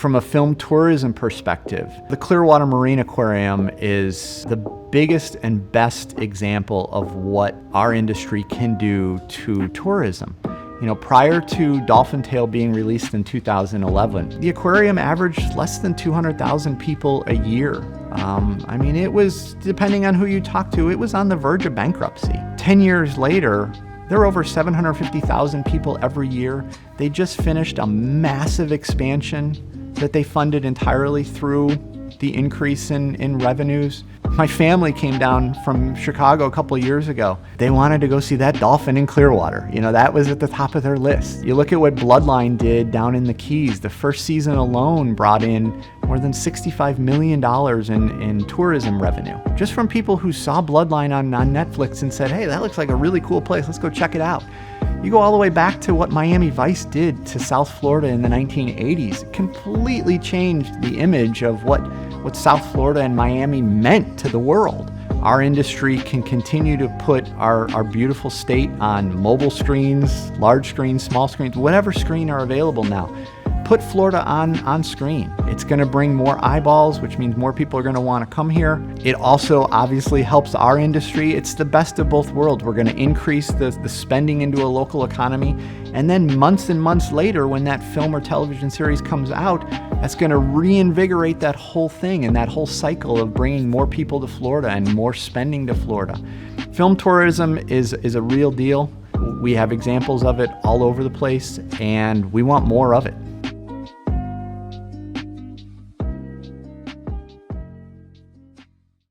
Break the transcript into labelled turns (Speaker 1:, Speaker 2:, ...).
Speaker 1: From a film tourism perspective, the Clearwater Marine Aquarium is the biggest and best example of what our industry can do to tourism. Prior to Dolphin Tale being released in 2011, the aquarium averaged less than 200,000 people a year. It was, depending on who you talk to, it was on the verge of bankruptcy. 10 years later, there are over 750,000 people every year. They just finished a massive expansion that they funded entirely through the increase in revenues. My family came down from Chicago a couple of years ago. They wanted to go see that dolphin in Clearwater. That was at the top of their list. You look at what Bloodline did down in the Keys. The first season alone brought in more than $65 million in tourism revenue, just from people who saw Bloodline on Netflix and said, hey, that looks like a really cool place. Let's go check it out. You go all the way back to what Miami Vice did to South Florida in the 1980s. It completely changed the image of what South Florida and Miami meant to the world. Our industry can continue to put our beautiful state on mobile screens, large screens, small screens, whatever screen are available now. Put Florida on screen. It's going to bring more eyeballs, which means more people are going to want to come here. It also obviously helps our industry. It's the best of both worlds. We're going to increase the spending into a local economy. And then months and months later, when that film or television series comes out, that's going to reinvigorate that whole thing and that whole cycle of bringing more people to Florida and more spending to Florida. Film tourism is a real deal. We have examples of it all over the place, and we want more of it.